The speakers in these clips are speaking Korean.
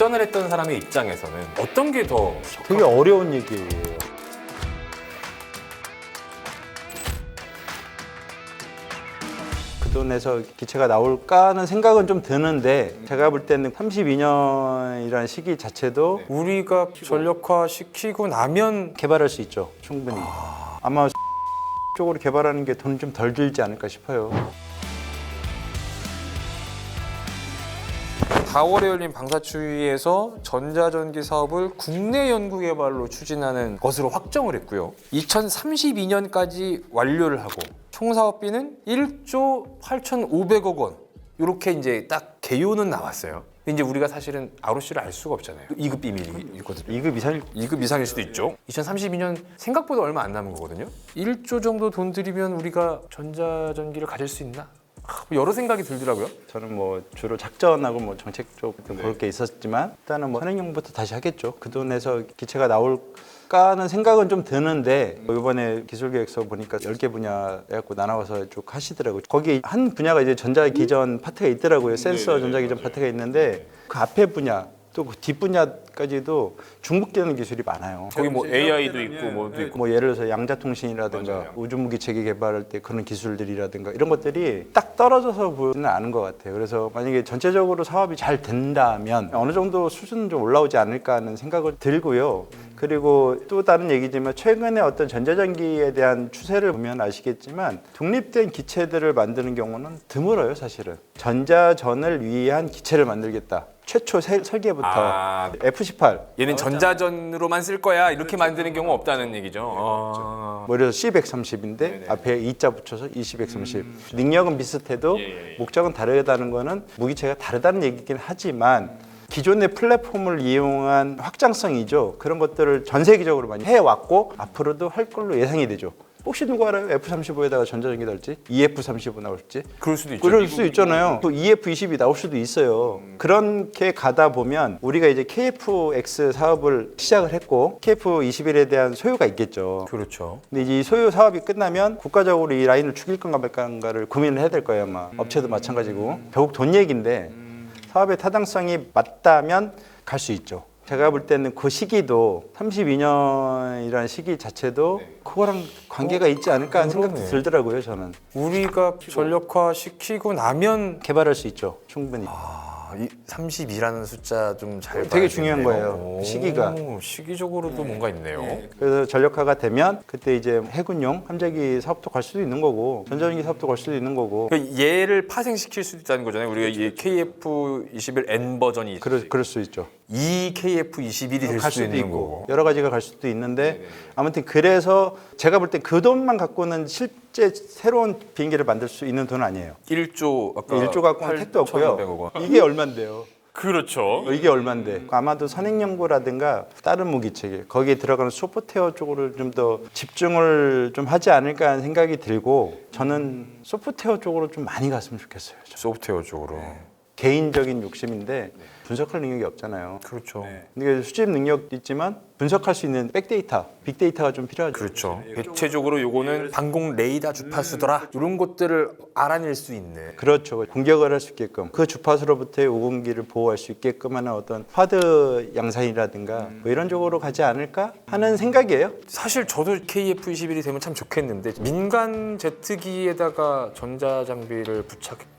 작전을 했던 사람의 입장에서는 어떤 게 더 되게 어려운 얘기예요. 그 돈에서 기체가 나올까 하는 생각은 좀 드는데 제가 볼 때는 32년이라는 시기 자체도 우리가 전력화 시키고 나면 개발할 수 있죠. 충분히. 아마 쪽으로 개발하는 게 돈이 좀 덜 들지 않을까 싶어요. 4월에 열린 방사추위에서 전자전기 사업을 국내 연구개발로 추진하는 것으로 확정을 했고요. 2032년까지 완료를 하고 총 사업비는 1조 8,500억 원 이렇게 이제 딱 개요는 나왔어요. 근데 이제 우리가 사실은 ROC를 알 수가 없잖아요. 2급 비밀이 있거든요. 2급 이상 2급 이상일 수도 있죠. 2032년 생각보다 얼마 안 남은 거거든요. 1조 정도 돈 들이면 우리가 전자전기를 가질 수 있나? 여러 생각이 들더라고요. 저는 뭐 주로 작전하고 뭐 정책 쪽 볼 게 있었지만 일단은 뭐 선행용부터 다시 하겠죠. 그 돈에서 기체가 나올까 하는 생각은 좀 드는데 이번에 기술계획서 보니까 10개 분야 해갖고 나눠서 쭉 하시더라고요. 거기 한 분야가 이제 전자기전 파트가 있더라고요. 센서 전자기전 파트가 있는데 그 앞에 분야 또 그 뒷 분야까지도 중복되는 기술이 많아요. 거기 뭐 AI도 있고 뭐도 있고. 뭐 예를 들어서 양자통신이라든가 우주무기 체계 개발할 때 그런 기술들이라든가 이런 것들이 딱 떨어져서 보지는 않은 것 같아요. 그래서 만약에 전체적으로 사업이 잘 된다면 어느 정도 수준은 좀 올라오지 않을까 하는 생각을 들고요. 그리고 또 다른 얘기지만 최근에 어떤 전자전기에 대한 추세를 보면 아시겠지만 독립된 기체들을 만드는 경우는 드물어요, 사실은. 전자전을 위한 기체를 만들겠다. 최초 설계부터 F-18 얘는 전자전으로만 쓸 거야 이렇게 만드는 경우 없다는 얘기죠. 뭐 예를 들어서 C130인데 앞에 2자 붙여서 20-130 능력은 비슷해도 목적은 다르다는 거는 무기체가 다르다는 얘기긴 하지만 기존의 플랫폼을 이용한 확장성이죠. 그런 것들을 전 세계적으로 많이 해왔고 앞으로도 할 걸로 예상이 되죠. 혹시 누구 알아요? F-35에다가 전자전기 달지? EF-35 나올지? 그럴 수도 있죠. 그럴 수 있잖아요. 또 EF-20이 나올 수도 있어요. 그렇게 가다 보면 우리가 이제 KF-X 사업을 시작을 했고 KF-21에 대한 소요가 있겠죠. 그렇죠. 근데 이 소요 사업이 끝나면 국가적으로 이 라인을 죽일 건가 말 건가를 고민을 해야 될 거예요. 아마 업체도 마찬가지고. 결국 돈 얘기인데 사업의 타당성이 맞다면 갈 수 있죠. 제가 볼 때는 그 시기도 32년이라는 시기 자체도 그거랑 관계가 있지 않을까 하는 생각도 그러네. 들더라고요. 저는 우리가 전력화 시키고 나면 개발할 수 있죠. 충분히. 이 32라는 숫자 좀 잘 되게 중요한 거예요. 시기가. 시기적으로도 뭔가 있네요. 그래서 전력화가 되면 그때 이제 해군용 함재기 사업도 갈 수도 있는 거고 전자전기 사업도 갈 수도 있는 거고 그러니까 얘를 파생시킬 수도 있다는 거잖아요. 우리가 이 KF-21N 버전이 그럴 수 있죠. 이 KF-21이 될 갈 수도 수도 있는 있고 거고. 여러 가지가 갈 수도 있는데 아무튼 그래서 제가 볼 때 그 돈만 갖고는 실제 새로운 비행기를 만들 수 있는 돈은 아니에요. 1조 아까 1조 갖고는 택도 8,500억 없고요. 원. 이게 얼만데요? 그렇죠. 이게 얼만데? 아마도 선행연구라든가 다른 무기체계 거기에 들어가는 소프트웨어 쪽으로 좀 더 집중을 좀 하지 않을까 하는 생각이 들고 저는 소프트웨어 쪽으로 좀 많이 갔으면 좋겠어요. 소프트웨어 쪽으로. 개인적인 욕심인데 분석할 능력이 없잖아요. 그렇죠. 근데 수집 능력도 있지만 분석할 수 있는 백데이터, 빅데이터가 좀 필요하죠. 그렇죠. 대체적으로 요거는 방공 레이더 주파수더라. 이런 것들을 알아낼 수 있는. 그렇죠. 공격을 할 수 있게끔 그 주파수로부터의 오공기를 보호할 수 있게끔 하는 어떤 하드 양산이라든가 뭐 이런 쪽으로 가지 않을까 하는 생각이에요. 사실 저도 KF-21이 되면 참 좋겠는데 민간 제트기에다가 전자장비를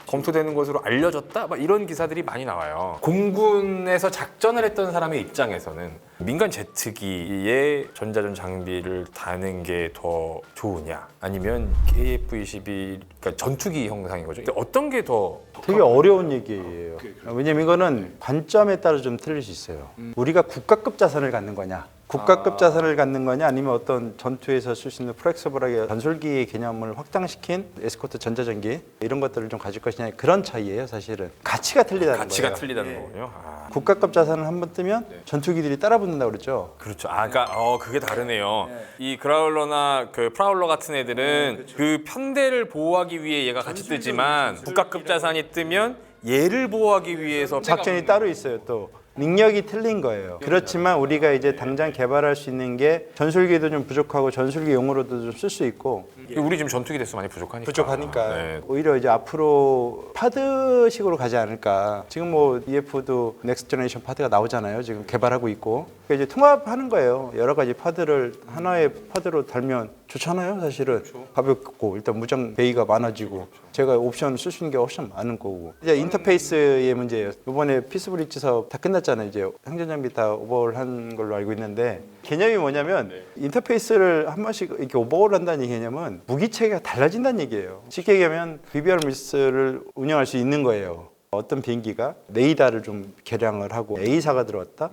검토되는 것으로 알려졌다? 막 이런 기사들이 많이 나와요. 공군에서 작전을 했던 사람의 입장에서는 민간 제트기에 전자전 장비를 다는 게 더 좋으냐 아니면 KF-21 그러니까 전투기 형상인 거죠. 근데 어떤 게 더 되게 어려운 얘기예요. 왜냐면 이거는 관점에 따라 좀 틀릴 수 있어요. 우리가 국가급 자산을 갖는 거냐, 국가급 자산을 갖는 거냐, 아니면 어떤 전투에서 쓸 수 있는 플렉서블하게 전술기의 개념을 확장시킨 에스코트 전자전기 이런 것들을 좀 가질 것이냐 그런 차이예요. 사실은 가치가 틀리다는 가치가 거예요. 틀리다는 거군요. 국가급 자산을 한번 뜨면 전투기들이 따라붙는다고 그랬죠. 그렇죠. 그러니까 그게 다르네요. 이 그라울러나 그 프라울러 같은 애들은 그 편대를 보호하기 위해 얘가 같이 뜨지만 국가급 자산이 뜨면 얘를 보호하기 위해서 작전이 따로 있어요. 또 능력이 틀린 거예요. 그렇지만 우리가 이제 당장 개발할 수 있는 게 전술기도 좀 부족하고 전술기용으로도 좀 쓸 수 있고 우리 지금 전투기 대수 많이 부족하니까. 네. 오히려 이제 앞으로 파드식으로 가지 않을까. 지금 뭐 EF도 넥스트 제너레이션 파드가 나오잖아요. 지금 개발하고 있고. 그러니까 이제 통합하는 거예요. 여러 가지 파드를 하나의 파드로 달면 좋잖아요. 사실은 가볍고 일단 무장 베이가 많아지고 제가 옵션 쓸 수 있는 게 훨씬 많은 거고. 이제 인터페이스의 문제예요. 이번에 피스브릿지 사업 다 끝났잖아요. 이제 항전 장비 다 오버홀한 걸로 알고 있는데 개념이 뭐냐면 인터페이스를 한 번씩 이렇게 오버홀 한다는 개념은 무기 체계가 달라진다는 얘기예요. 쉽게 얘기하면 VBR 미스를 운영할 수 있는 거예요. 어떤 비행기가 레이더를 좀 개량을 하고 A사가 들어왔다?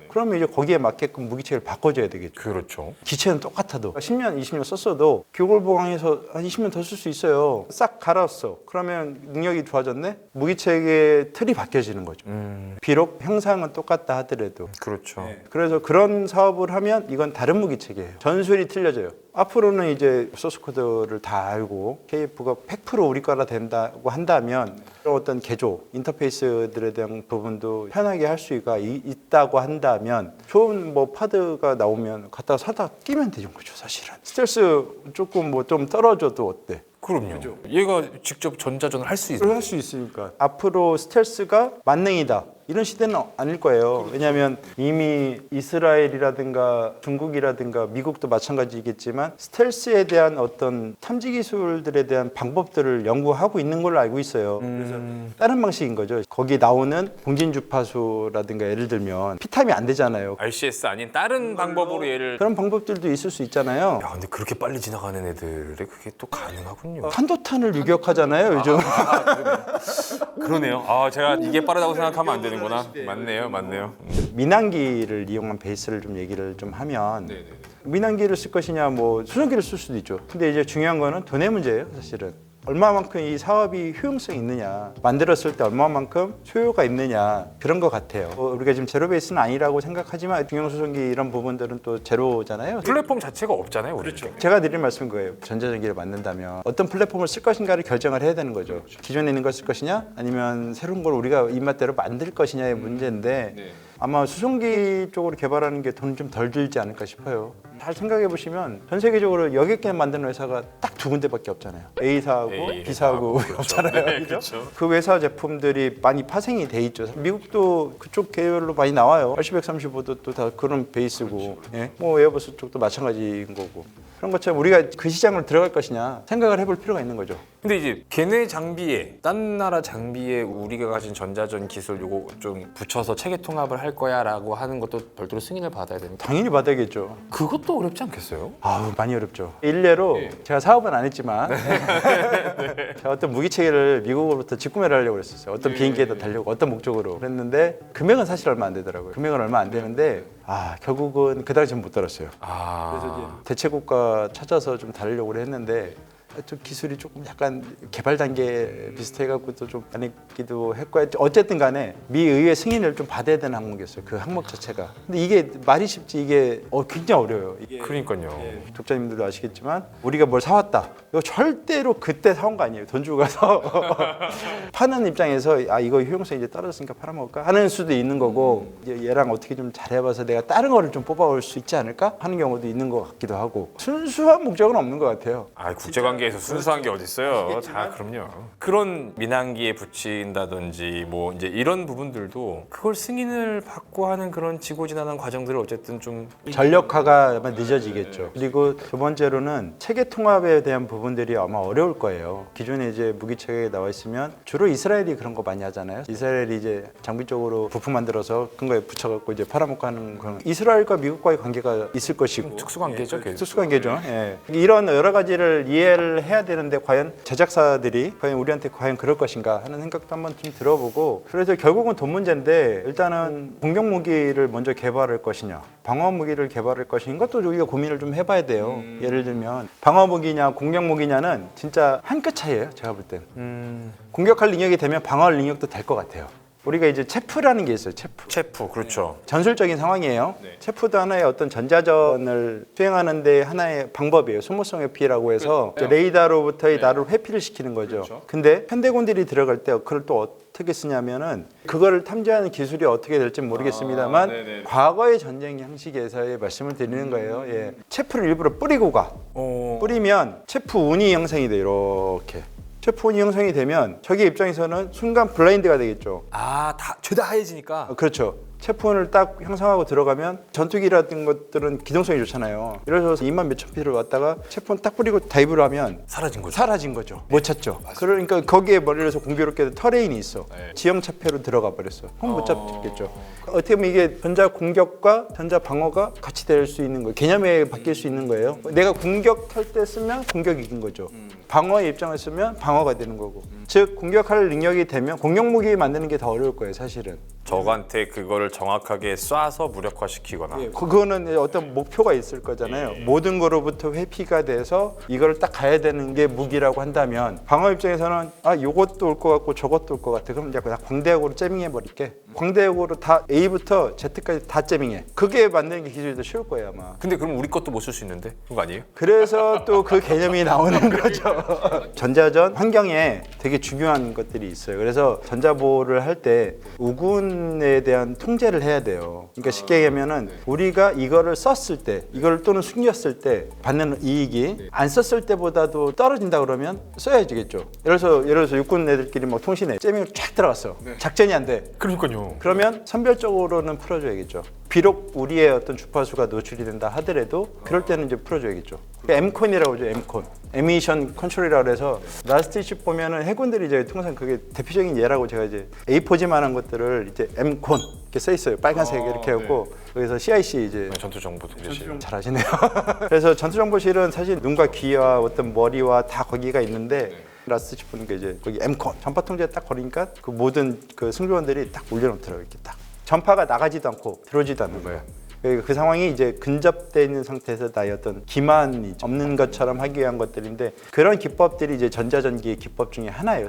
그러면 이제 거기에 맞게끔 무기체계를 바꿔줘야 되겠죠. 그렇죠. 기체는 똑같아도 10년, 20년 썼어도 교골 보강해서 한 20년 더 쓸 수 있어요. 싹 갈았어. 그러면 능력이 좋아졌네? 무기체계 틀이 바뀌어지는 거죠. 비록 형상은 똑같다 하더라도. 그렇죠. 그래서 그런 사업을 하면 이건 다른 무기체계예요. 전술이 틀려져요. 앞으로는 이제 소스 코드를 다 알고 KF가 100% 우리 거라 된다고 한다면 어떤 개조, 인터페이스들에 대한 부분도 편하게 할 수가 있다고 한다면 좋은 뭐 파드가 나오면 갖다가 사다 끼면 되는 거죠, 사실은. 스텔스 조금 뭐 좀 떨어져도 어때? 그럼요. 얘가 직접 전자전을 할 수 있어요. 할 수 있으니까. 앞으로 스텔스가 만능이다. 이런 시대는 아닐 거예요. 왜냐하면 이미 이스라엘이라든가 중국이라든가 미국도 마찬가지겠지만 스텔스에 대한 어떤 탐지 기술들에 대한 방법들을 연구하고 있는 걸로 알고 있어요. 그래서 다른 방식인 거죠. 거기 나오는 공진 주파수라든가 예를 들면 피탐이 안 되잖아요. RCS 아닌 다른 방법으로 얘를. 그런 방법들도 있을 수 있잖아요. 야, 근데 그렇게 빨리 지나가는 애들에 그게 또 가능하군요. 탄도탄을 유격하잖아요, 요즘. 그러네요. 아, 제가 이게 빠르다고 생각하면 안 되는구나. 맞네요. 민항기를 이용한 베이스를 좀 얘기를 좀 하면 민항기를 쓸 것이냐 뭐 수송기를 쓸 수도 있죠. 근데 이제 중요한 거는 돈의 문제예요, 사실은. 얼마만큼 이 사업이 효용성이 있느냐, 만들었을 때 얼마만큼 소요가 있느냐, 그런 것 같아요. 우리가 지금 제로 베이스는 아니라고 생각하지만 중형 수송기 이런 부분들은 또 제로잖아요. 플랫폼 자체가 없잖아요. 그렇죠. 제가 드릴 말씀은 거예요. 전자전기를 만든다면 어떤 플랫폼을 쓸 것인가를 결정을 해야 되는 거죠. 기존에 있는 걸 쓸 것이냐, 아니면 새로운 걸 우리가 입맛대로 만들 것이냐의 문제인데 아마 수송기 쪽으로 개발하는 게 돈 좀 덜 들지 않을까 싶어요. 잘 생각해 보시면 전 세계적으로 여객기 만드는 회사가 딱 두 군데밖에 없잖아요. A사하고 B사하고 없잖아요. 네, 그렇죠. 그 회사 제품들이 많이 파생이 돼 있죠. 미국도 그쪽 계열로 많이 나와요. RC135도 또 다 그런 베이스고, 예? 뭐 에어버스 쪽도 마찬가지인 거고. 그런 것처럼 우리가 그 시장을 들어갈 것이냐 생각을 해볼 필요가 있는 거죠. 근데 이제 걔네 장비에 딴 나라 장비에 우리가 가진 전자전 기술 요거 좀 붙여서 체계 통합을 할 거야라고 하는 것도 별도로 승인을 받아야 되니까 당연히 받아야겠죠. 그것도 어렵지 않겠어요? 아우 많이 어렵죠. 일례로 제가 사업은 안 했지만 제가 어떤 무기 체계를 미국으로부터 직구매를 하려고 그랬었어요. 어떤 비행기에다 달려고 어떤 목적으로 그랬는데 금액은 사실 얼마 안 되더라고요. 금액은 얼마 안 되는데 결국은 그 당시엔 못 달았어요. 그래서 대체국가 찾아서 좀 다르려고 했는데 좀 기술이 조금 약간 개발 단계 비슷해갖고 또 좀 안 했기도 했고 어쨌든 간에 미 의회 승인을 좀 받아야 되는 항목이었어요. 그 항목 자체가. 근데 이게 말이 쉽지 이게 굉장히 어려워요. 그러니까요. 독자님들도 아시겠지만 우리가 뭘 사왔다. 이거 절대로 그때 사온 거 아니에요. 돈 주고 가서 파는 입장에서 이거 효용성이 이제 떨어졌으니까 팔아먹을까 하는 수도 있는 거고 이제 얘랑 어떻게 좀 잘해봐서 내가 다른 거를 좀 뽑아올 수 있지 않을까 하는 경우도 있는 것 같기도 하고 순수한 목적은 없는 것 같아요. 국제관계에서 순수한 게 어디 있어요? 다 그럼요. 그런 민항기에 붙인다든지 뭐 이제 이런 부분들도 그걸 승인을 받고 하는 그런 지고지난한 과정들을 어쨌든 좀 전력화가 아마 늦어지겠죠. 그리고 두 번째로는 체계 통합에 대한 부분들이 아마 어려울 거예요. 기존에 이제 무기 체계에 나와 있으면 주로 이스라엘이 그런 거 많이 하잖아요. 이스라엘이 이제 장비 쪽으로 부품 만들어서 큰 거에 붙여갖고 이제 팔아먹고 하는 그런 이스라엘과 미국과의 관계가 있을 것이고 특수관계죠. 특수관계죠. 예. 이런 여러 가지를 이해를 해야 되는데 과연 제작사들이 과연 우리한테 과연 그럴 것인가 하는 생각도 한번 좀 들어보고 그래서 결국은 돈 문제인데 일단은 공격 무기를 먼저 개발할 것이냐 방어 무기를 개발할 것인가 또 우리가 고민을 좀 해봐야 돼요. 예를 들면 방어 무기냐 공격 무기냐는 진짜 한 끗 차이예요. 제가 볼 땐. 공격할 능력이 되면 방어할 능력도 될 것 같아요. 우리가 이제 체프라는 게 있어요. 체프. 그렇죠. 전술적인 상황이에요. 체프도 하나의 어떤 전자전을 수행하는 데 하나의 방법이에요. 소모성 회피라고 해서 레이더로부터의 나를 회피를 시키는 거죠. 근데 현대군들이 들어갈 때 그걸 또 어떻게 쓰냐면은 그거를 탐지하는 기술이 어떻게 될지 모르겠습니다만 과거의 전쟁 형식에서의 말씀을 드리는 거예요. 예. 체프를 일부러 뿌리고 가. 뿌리면 체프 운이 형성이 돼 이렇게. 체프 운이 형성이 되면 저기 입장에서는 순간 블라인드가 되겠죠. 다 죄다 하얘지니까. 그렇죠. 체폰을 딱 형성하고 들어가면 전투기라든 것들은 기동성이 좋잖아요. 예를 들어서 2만 몇천 피를 왔다가 체폰 딱 뿌리고 다이브를 하면 사라진 거죠. 못 찾죠. 그러니까 거기에 예를 들어서 공교롭게도 터레인이 있어. 지형 차폐로 들어가 버렸어. 그럼 못 잡겠죠. 어떻게 보면 이게 전자 공격과 전자 방어가 같이 될 수 있는 거예요. 개념이 바뀔 수 있는 거예요. 내가 공격할 때 쓰면 공격이 이긴 거죠. 방어의 입장을 쓰면 방어가 되는 거고. 즉 공격할 능력이 되면 공격 무기 만드는 게 더 어려울 거예요, 사실은. 적한테 그거를 정확하게 쏴서 무력화시키거나. 예, 그거는 어떤 목표가 있을 거잖아요. 모든 거로부터 회피가 돼서 이걸 딱 가야 되는 게 무기라고 한다면 방어 입장에서는 요것도 올 것 같고 저것도 올 것 같아. 그럼 이제 그냥 광대역으로 째밍해 버릴게. 광대역으로 다 A부터 Z까지 다 째밍해. 그게 만드는 게 기술이 더 쉬울 거예요, 아마. 근데 그럼 우리 것도 못 쓸 수 있는데? 그거 아니에요? 그래서 또 그 개념이 나오는 거죠. 전자전 환경에 되게 중요한 것들이 있어요. 그래서 전자보호를 할 때 우군에 대한 통제를 해야 돼요. 그러니까 쉽게 얘기하면은 우리가 이거를 썼을 때, 이걸 또는 숨겼을 때 받는 이익이 안 썼을 때보다도 떨어진다 그러면 써야 되겠죠. 예를 들어서 육군 애들끼리 막 통신에 째밍을 쫙 들어갔어. 작전이 안 돼. 그러니까요. 그러면 선별적으로는 풀어줘야겠죠. 비록 우리의 어떤 주파수가 노출이 된다 하더라도 그럴 때는 이제 풀어줘야겠죠. M콘이라고 하죠. M콘. 에미션 컨트롤이라고 해서 라스트십 보면은 해군들이 이제 통상 그게 대표적인 예라고 제가 이제 A4지만한 것들을 이제 M콘 이렇게 써 있어요. 빨간색 이렇게 하고 거기서 CIC 이제 전투정보통제실. 잘하시네요. 그래서 전투정보실은 사실 눈과 귀와 어떤 머리와 다 거기가 있는데 라스트십 보니까 이제 거기 M콘 전파 통제 딱 걸으니까 그 모든 그 승조원들이 딱 올려놓더라고요. 이렇게 딱 전파가 나가지도 않고 들어오지도 않는 거예요. 그 상황이 이제 근접되어 있는 상태에서 나의 어떤 기만이 없는 것처럼 하기 위한 것들인데 그런 기법들이 이제 전자전기의 기법 중에 하나예요.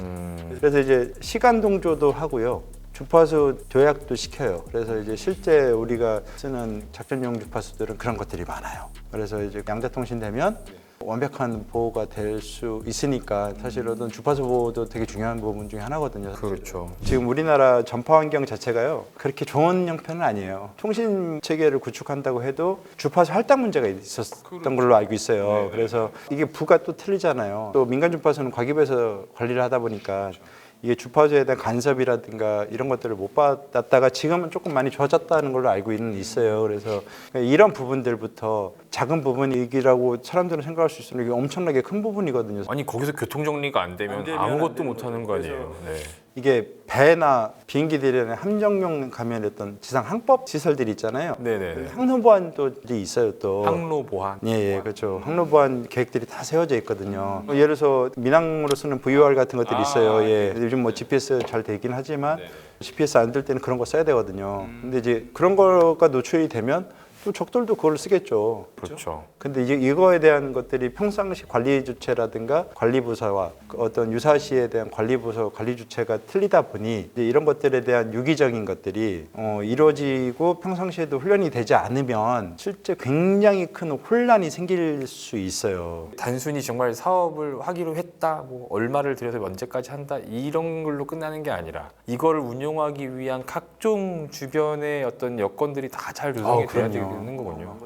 그래서 이제 시간 동조도 하고요. 주파수 도약도 시켜요. 그래서 이제 실제 우리가 쓰는 작전용 주파수들은 그런 것들이 많아요. 그래서 이제 양자통신 되면 완벽한 보호가 될 수 있으니까 사실 어떤 주파수 보호도 되게 중요한 부분 중에 하나거든요. 그렇죠. 지금 우리나라 전파 환경 자체가요 그렇게 좋은 형편은 아니에요. 통신 체계를 구축한다고 해도 주파수 할당 문제가 있었던 걸로 알고 있어요. 그래서 이게 부가 또 틀리잖아요. 또 민간 주파수는 과기부에서 관리를 하다 보니까 이게 주파수에 대한 간섭이라든가 이런 것들을 못 받았다가 지금은 조금 많이 좋아졌다는 걸로 알고 있어요. 그래서 이런 부분들부터 작은 부분이라고 사람들은 생각할 수 있으면 이게 엄청나게 큰 부분이거든요. 아니 거기서 교통 정리가 안 되면 아무것도 못 하는 거 아니에요. 네. 이게 배나 비행기들에는 함정용 가면 어떤 지상 항법 시설들이 있잖아요. 네네. 항로 보안도 있어요 또. 항로 보안. 예, 그렇죠. 항로 보안 계획들이 다 세워져 있거든요. 예를 들어서 민항으로 쓰는 VOR 같은 것들이 있어요. 예. 요즘 뭐 GPS 잘 되긴 하지만 GPS 안 될 때는 그런 거 써야 되거든요. 근데 이제 그런 거가 노출이 되면 또 적들도 그걸 쓰겠죠. 그렇죠. 근데 이제 이거에 대한 것들이 평상시 관리 주체라든가 관리 부서와 어떤 유사시에 대한 관리 부서 관리 주체가 틀리다 보니 이제 이런 것들에 대한 유기적인 것들이 이루어지고 평상시에도 훈련이 되지 않으면 실제 굉장히 큰 혼란이 생길 수 있어요. 단순히 정말 사업을 하기로 했다, 뭐 얼마를 들여서 언제까지 한다 이런 걸로 끝나는 게 아니라 이거를 운용하기 위한 각종 주변의 어떤 여건들이 다 잘 조성이 돼야 되는 거군요.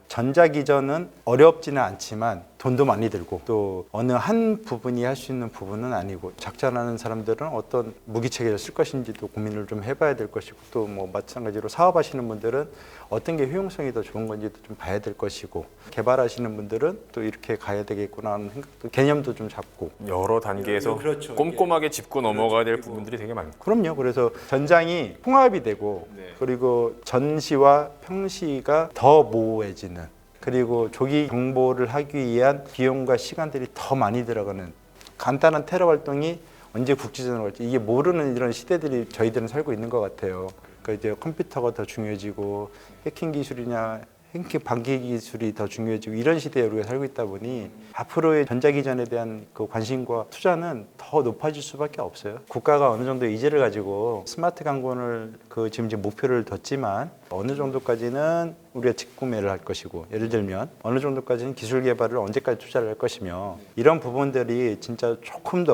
전자기전은 어렵지는 않지만 돈도 많이 들고 또 어느 한 부분이 할 수 있는 부분은 아니고 작전하는 사람들은 어떤 무기 체계를 쓸 것인지도 고민을 좀 해봐야 될 것이고 또 뭐 마찬가지로 사업하시는 분들은 어떤 게 효용성이 더 좋은 건지도 좀 봐야 될 것이고 개발하시는 분들은 또 이렇게 가야 되겠구나 하는 생각도 개념도 좀 잡고 여러 단계에서 그렇죠. 꼼꼼하게 짚고 넘어가야 될 부분들이 되게 많고. 그럼요. 그래서 전장이 통합이 되고 그리고 전시와 평시가 더 모호해지는 그리고 조기 정보를 하기 위한 비용과 시간들이 더 많이 들어가는 간단한 테러 활동이 언제 국지전으로 갈지 이게 모르는 이런 시대들이 저희들은 살고 있는 것 같아요. 그러니까 이제 컴퓨터가 더 중요해지고 해킹 기술이냐 해킹 방기 기술이 더 중요해지고 이런 시대에 우리가 살고 있다 보니 앞으로의 전자기전에 대한 그 관심과 투자는 더 높아질 수밖에 없어요. 국가가 어느 정도 의지를 가지고 스마트 강권을 지금 이제 목표를 뒀지만 어느 정도까지는 우리가 직구매를 할 것이고 예를 들면 어느 정도까지는 기술 개발을 언제까지 투자를 할 것이며 이런 부분들이 진짜 조금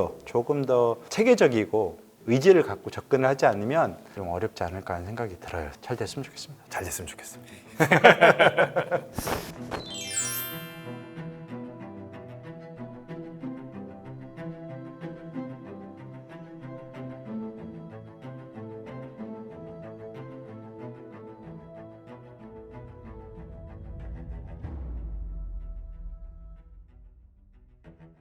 더 체계적이고 의지를 갖고 접근을 하지 않으면 좀 어렵지 않을까 하는 생각이 들어요. 잘 됐으면 좋겠습니다. 잘 됐으면 좋겠습니다.